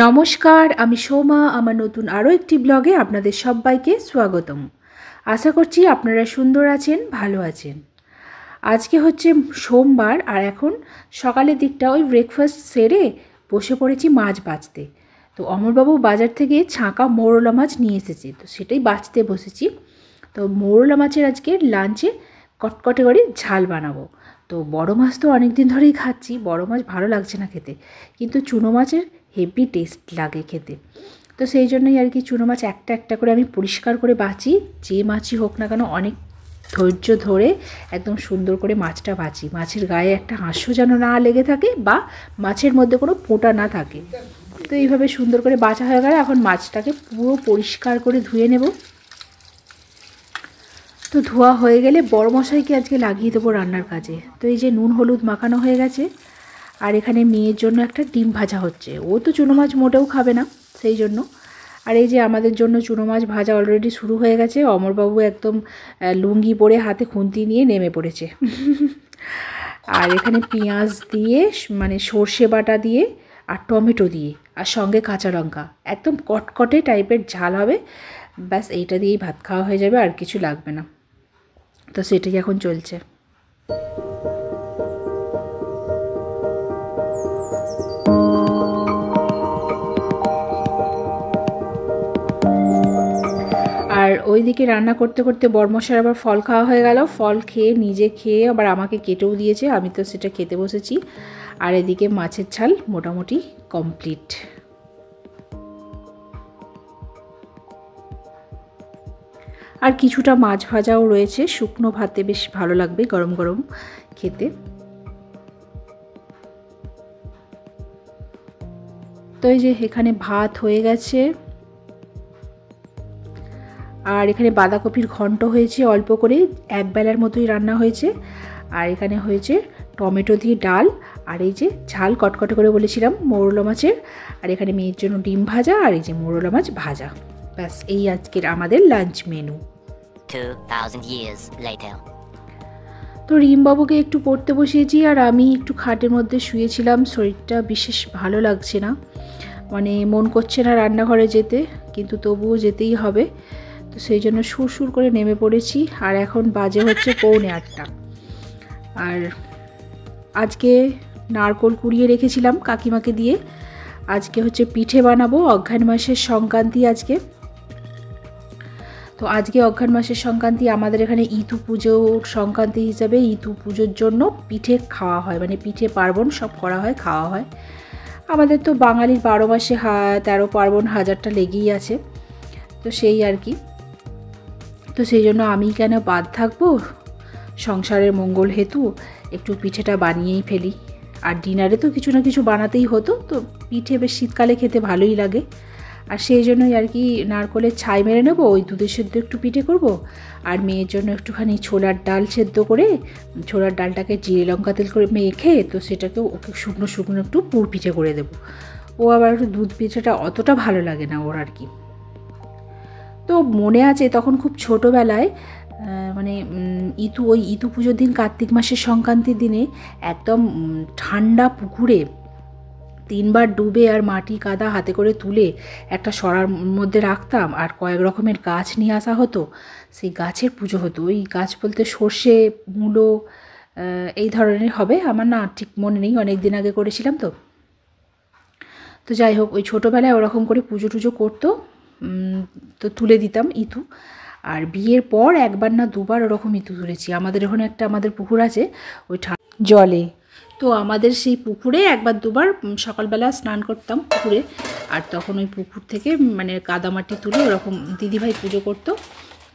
নমস্কার, আমি সোমা। আমার নতুন আরও একটি ব্লগে আপনাদের সবাইকে স্বাগতম। আশা করছি আপনারা সুন্দর আছেন, ভালো আছেন। আজকে হচ্ছে সোমবার, আর এখন সকালের দিকটা ওই ব্রেকফাস্ট সেরে বসে পড়েছি মাছ বাছতে। তো অমরবাবু বাজার থেকে ছাঁকা মৌরলা মাছ নিয়ে এসেছে, তো সেটাই বাছতে বসেছি। তো মৌরলা মাছের আজকে লাঞ্চে কটকটে করে ঝাল বানাবো। তো বড় মাছ তো অনেক দিন ধরেই খাচ্ছি, বড় মাছ ভালো লাগছে না খেতে, কিন্তু চুনো মাছের হেভি টেস্ট লাগে খেতে। তো সেই জন্যই আর কি চুনো মাছ একটা একটা করে আমি পরিষ্কার করে বাছি। যে মাছই হোক না কেন অনেক ধৈর্য ধরে একদম সুন্দর করে মাছটা বাছি। মাছের গায়ে একটা হাঁসও যেন না লেগে থাকে বা মাছের মধ্যে কোনো পোঁটা না থাকে। তো এইভাবে সুন্দর করে বাছা হয়ে গেলে এখন মাছটাকে পুরো পরিষ্কার করে ধুয়ে নেব। তো ধোয়া হয়ে গেলে বড় মশাইকে আজকে লাগিয়ে দেবো রান্নার কাজে। তো এই যে নুন হলুদ মাখানো হয়ে গেছে, আর এখানে মেয়ের জন্য একটা ডিম ভাজা হচ্ছে। ও তো চুনো মাছ মোটেও খাবে না, সেই জন্য। আর এই যে আমাদের জন্য চুনো মাছ ভাজা অলরেডি শুরু হয়ে গেছে। অমরবাবু একদম লুঙ্গি পরে হাতে খুন্তি নিয়ে নেমে পড়েছে। আর এখানে পেঁয়াজ দিয়ে মানে সর্ষে বাটা দিয়ে আর টমেটো দিয়ে আর সঙ্গে কাঁচা লঙ্কা, একদম কটকটে টাইপের ঝাল হবে। ব্যাস এইটা দিয়েই ভাত খাওয়া হয়ে যাবে, আর কিছু লাগবে না। তো সেটাই এখন চলছে। আর ওইদিকে রান্না করতে করতে বরমশার আবার ফল খাওয়া হয়ে গেল। ফল খেয়ে নিজে খেয়ে আবার আমাকে কেটেও দিয়েছে, আমি তো সেটা খেতে বসেছি। আর এদিকে মাছের ঝাল মোটামুটি কমপ্লিট। আর কিছুটা মাছ ভাজাও রয়েছে, শুকনো ভাতে বেশ ভালো লাগবে গরম গরম খেতে। তো এই যে এখানে ভাত হয়ে গেছে, আর এখানে বাঁধাকপির ঘন্ট হয়েছে অল্প করে, এক বেলার মতোই রান্না হয়েছে। আর এখানে হয়েছে টমেটো দিয়ে ডাল, আর এই যে ঝাল কটকটে করে বলেছিলাম মৌরলা মাছের। আর এখানে মেয়ের জন্য ডিম ভাজা, আর এই যে মৌরলা মাছ ভাজা। ব্যাস এই আজকের আমাদের লাঞ্চ মেনু। 2000 years later. তো রিমবাবুকে একটু পড়তে বসিয়েছি, আর আমি একটু খাটের মধ্যে শুয়েছিলাম। শরীরটা বিশেষ ভালো লাগছে না, মানে মন করছে না রান্নাঘরে যেতে, কিন্তু তবুও যেতেই হবে। তো সেই জন্য সুর করে নেমে পড়েছি। আর এখন বাজে হচ্ছে 7:45। আর আজকে নারকোল কুড়িয়ে রেখেছিলাম কাকিমাকে দিয়ে। আজকে হচ্ছে পিঠে বানাবো, অঘ্রাণ মাসের সংক্রান্তি আজকে। তো আজকে অঘ্রাণ মাসের সংক্রান্তি, আমাদের এখানে ইতু পুজোর সংক্রান্তি হিসাবে ইতু পুজোর জন্য পিঠে খাওয়া হয়, মানে পিঠে পার্বণ সব করা হয়, খাওয়া হয়। আমাদের তো বাঙালির 12 মাসে 13 পার্বণ, হাজারটা লেগেই আছে। তো সেই আর কি। তো সেই জন্য আমি কেন বাদ থাকবো, সংসারের মঙ্গল হেতু একটু পিঠেটা বানিয়েই ফেলি। আর ডিনারে তো কিছু না কিছু বানাতেই হতো, তো পিঠে বেশ শীতকালে খেতে ভালোই লাগে। আর সেই জন্যই আর কি নারকোলের ছাই মেরে নেবো, ওই দুধের সেদ্ধ একটু পিঠে করব। আর মেয়ের জন্য একটুখানি ছোলার ডাল সেদ্ধ করে, ছোলার ডালটাকে জিরে লঙ্কা তেল করে মেখে, তো সেটাকে ওকে শুকনো শুকনো একটু পুর পিঠে করে দেবো। ও আবার একটু দুধ পিঠেটা অতটা ভালো লাগে না ওর আর কি। তো মনে আছে তখন খুব ছোটোবেলায়, মানে ইতু পুজোর দিন, কার্তিক মাসের সংক্রান্তির দিনে একদম ঠান্ডা পুকুরে 3 বার ডুবে আর মাটি কাদা হাতে করে তুলে একটা সরার মধ্যে রাখতাম, আর কয়েক রকমের গাছ নিয়ে আসা হতো। সেই গাছের পুজো হতো। ওই গাছ বলতে সর্ষে, মূলো, এই ধরনের হবে, আমার না ঠিক মনে নেই, অনেক দিন আগে করেছিলাম তো। তো যাই হোক, ওই ছোটোবেলায় ওরকম করে পুজো টুজো করতো, তো তুলে দিতাম ইতু। আর বিয়ের পর একবার না দুবার ওরকম ইতু তুলেছি। আমাদের ওখানে একটা আমাদের পুকুর আছে ওই জলে, তো আমাদের সেই পুকুরে একবার দুবার সকালবেলা স্নান করতাম পুকুরে। আর তখন ওই পুকুর থেকে মানে কাদামাটি তুলে ওরকম দিদিভাই পুজো করতো,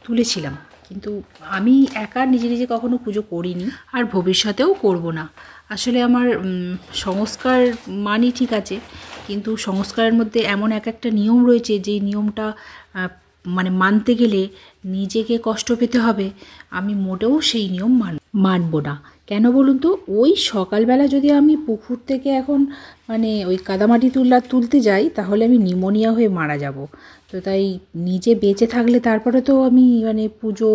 তুলেছিলাম। কিন্তু আমি একা নিজে নিজে কখনো পুজো করিনি, আর ভবিষ্যতেও করব না। আসলে আমার সংস্কার মানি ঠিক আছে, কিন্তু সংস্কারের মধ্যে এমন একটা নিয়ম রয়েছে, যেই নিয়মটা মানে মানতে গেলে নিজেকে কষ্ট পেতে হবে। আমি মোটেও সেই নিয়ম মানব না। কেন বলুন তো, ওই সকালবেলা যদি আমি পুকুর থেকে এখন মানে ওই কাদামাটি তুলতে যাই, তাহলে আমি নিউমোনিয়া হয়ে মারা যাব। তো তাই নিজে বেঁচে থাকলে তারপরে তো আমি মানে পুজো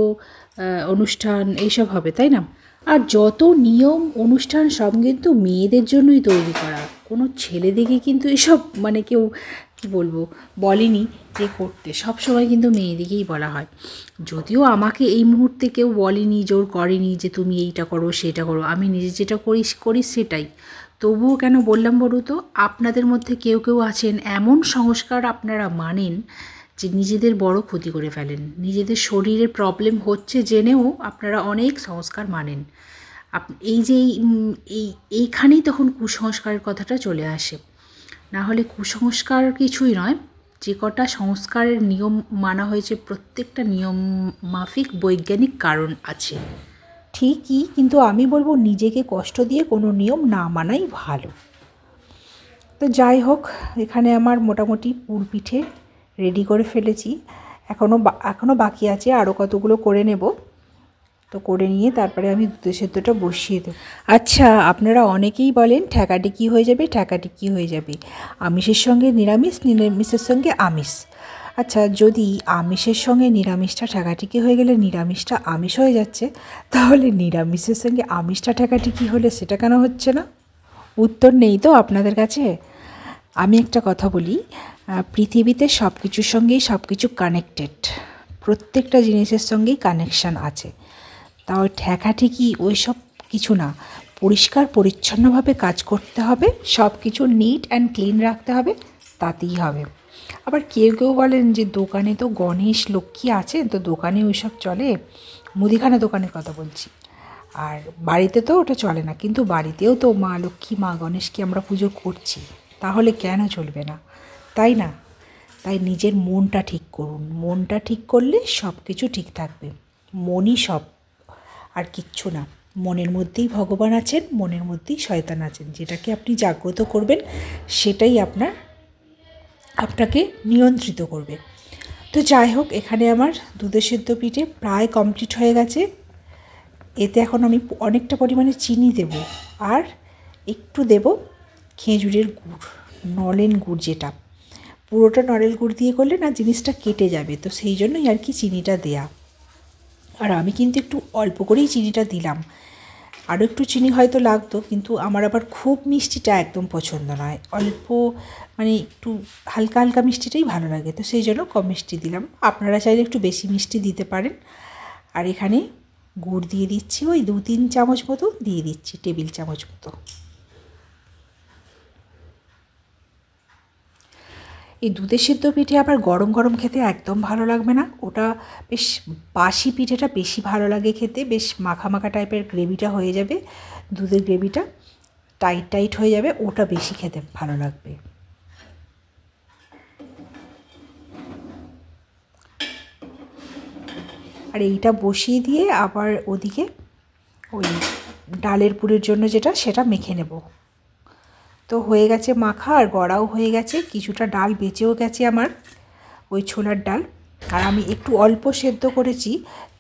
অনুষ্ঠান এইসব হবে, তাই না? আর যত নিয়ম অনুষ্ঠান সব কিন্তু মেয়েদের জন্যই তৈরি করা। কোনো ছেলেদেরকে কিন্তু এসব মানে কেউ কী বলবো বলেনি যে করতে, সব সময় কিন্তু মেয়েদিকেই বলা হয়। যদিও আমাকে এই মুহূর্তে কেউ বলেনি, জোর করেনি যে তুমি এইটা করো সেটা করো, আমি নিজে যেটা করি সেটাই। তবুও কেন বললাম বলো তো, আপনাদের মধ্যে কেউ কেউ আছেন এমন সংস্কার আপনারা মানেন যে নিজেদের বড় ক্ষতি করে ফেলেন। নিজেদের শরীরের প্রবলেম হচ্ছে জেনেও আপনারা অনেক সংস্কার মানেন। এই যে এইখানেই তখন কুসংস্কারের কথাটা চলে আসে। না হলে কুসংস্কার কিছুই নয়, যে কটা সংস্কারের নিয়ম মানা হয়েছে প্রত্যেকটা নিয়ম মাফিক বৈজ্ঞানিক কারণ আছে ঠিকই, কিন্তু আমি বলবো নিজেকে কষ্ট দিয়ে কোনো নিয়ম না মানাই ভালো। তো যাই হোক, এখানে আমার মোটামুটি পুর পিঠে রেডি করে ফেলেছি, এখনও বাকি আছে, আরও কতগুলো করে নেব। তো করে নিয়ে তারপরে আমি দুধ সেদ্ধটা বসিয়ে দেব। আচ্ছা, আপনারা অনেকেই বলেন ঠেকাটিকি হয়ে যাবে, ঠেকাটিকি হয়ে যাবে, আমিষের সঙ্গে নিরামিষ, নিরামিষের সঙ্গে আমিষ। আচ্ছা, যদি আমিষের সঙ্গে নিরামিষটা ঠেকাটিকি হয়ে গেলে নিরামিষটা আমিষ হয়ে যাচ্ছে, তাহলে নিরামিষের সঙ্গে আমিষটা ঠেকাটিকি হলে সেটা কেন হচ্ছে না? উত্তর নেই তো আপনাদের কাছে? আমি একটা কথা বলি, পৃথিবীতে সব কিছুর সঙ্গেই সব কিছু কানেক্টেড, প্রত্যেকটা জিনিসের সঙ্গেই কানেকশান আছে। তাও ঠেকাঠেকি ওই সব কিছু না, পরিষ্কার পরিচ্ছন্নভাবে কাজ করতে হবে, সব কিছু নিট অ্যান্ড ক্লিন রাখতে হবে, তাতেই হবে। আবার কেউ কেউ বলেন যে দোকানে তো গণেশ লক্ষ্মী আছে, তো দোকানে ওই সব চলে, মুদিখানা দোকানের কথা বলছি, আর বাড়িতে তো ওটা চলে না। কিন্তু বাড়িতেও তো মা লক্ষ্মী, মা গণেশকে আমরা পুজো করছি, তাহলে কেন চলবে না? তাই না? তাই নিজের মনটা ঠিক করুন, মনটা ঠিক করলে সব কিছু ঠিক থাকবে। মনই সব, আর কিচ্ছু না। মনের মধ্যেই ভগবান আছেন, মনের মধ্যেই শয়তান আছেন। যেটাকে আপনি জাগ্রত করবেন সেটাই আপনাকে নিয়ন্ত্রিত করবে। তো যাই হোক, এখানে আমার দুধের সেদ্ধ পিঠে প্রায় কমপ্লিট হয়ে গেছে। এতে এখন আমি অনেকটা পরিমাণে চিনি দেব, আর একটু দেব খেজুরের গুড়, নলেন গুড়, যেটা পুরোটা নলেন গুড় দিয়ে করলে না জিনিসটা কেটে যাবে, তো সেই জন্যই আর কি চিনিটা দেয়া। আর আমি কিন্তু একটু অল্প করেই চিনিটা দিলাম, আরও একটু চিনি হয়তো লাগতো, কিন্তু আমার আবার খুব মিষ্টিটা একদম পছন্দ নয়, অল্প মানে একটু হালকা হালকা মিষ্টিটাই ভালো লাগে, তো সেই জন্য কম মিষ্টি দিলাম। আপনারা চাইলে একটু বেশি মিষ্টি দিতে পারেন। আর এখানে গুড় দিয়ে দিচ্ছি, ওই 2-3 চামচ মতো দিয়ে দিচ্ছি, টেবিল চামচ মতো। এই দুধের সিদ্ধ পিঠে আবার গরম গরম খেতে একদম ভালো লাগবে না, ওটা বেশ বাসি পিঠেটা বেশি ভালো লাগে খেতে, বেশ মাখা মাখা টাইপের গ্রেভিটা হয়ে যাবে, দুধের গ্রেভিটা টাইট টাইট হয়ে যাবে, ওটা বেশি খেতে ভালো লাগবে। আর এইটা বসিয়ে দিয়ে আবার ওদিকে ওই ডালের পুরের জন্য সেটা মেখে নেব। তো হয়ে গেছে মাখা, আর গড়াও হয়ে গেছে, কিছুটা ডাল বেঁচেও গেছে আমার, ওই ছোলার ডাল। আর আমি একটু অল্প সেদ্ধ করেছি,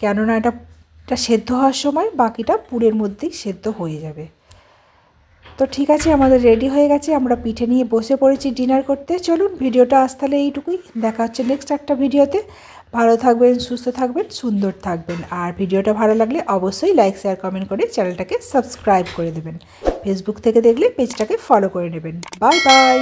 কেননা এটা সেদ্ধ হওয়ার সময় বাকিটা পুরের মধ্যেই সেদ্ধ হয়ে যাবে। তো ঠিক আছে, আমাদের রেডি হয়ে গেছে, আমরা পিঠে নিয়ে বসে পড়েছি ডিনার করতে। চলুন, ভিডিওটা আজ তাহলে এইটুকুই, দেখা হচ্ছে নেক্সট একটা ভিডিওতে। ভালো থাকবেন, সুস্থ থাকবেন, সুন্দর থাকবেন। আর ভিডিওটা ভালো লাগলে অবশ্যই লাইক, শেয়ার, কমেন্ট করে চ্যানেলটাকে সাবস্ক্রাইব করে দেবেন। ফেসবুক থেকে দেখলে পেজটাকে ফলো করে নেবেন। Bye bye.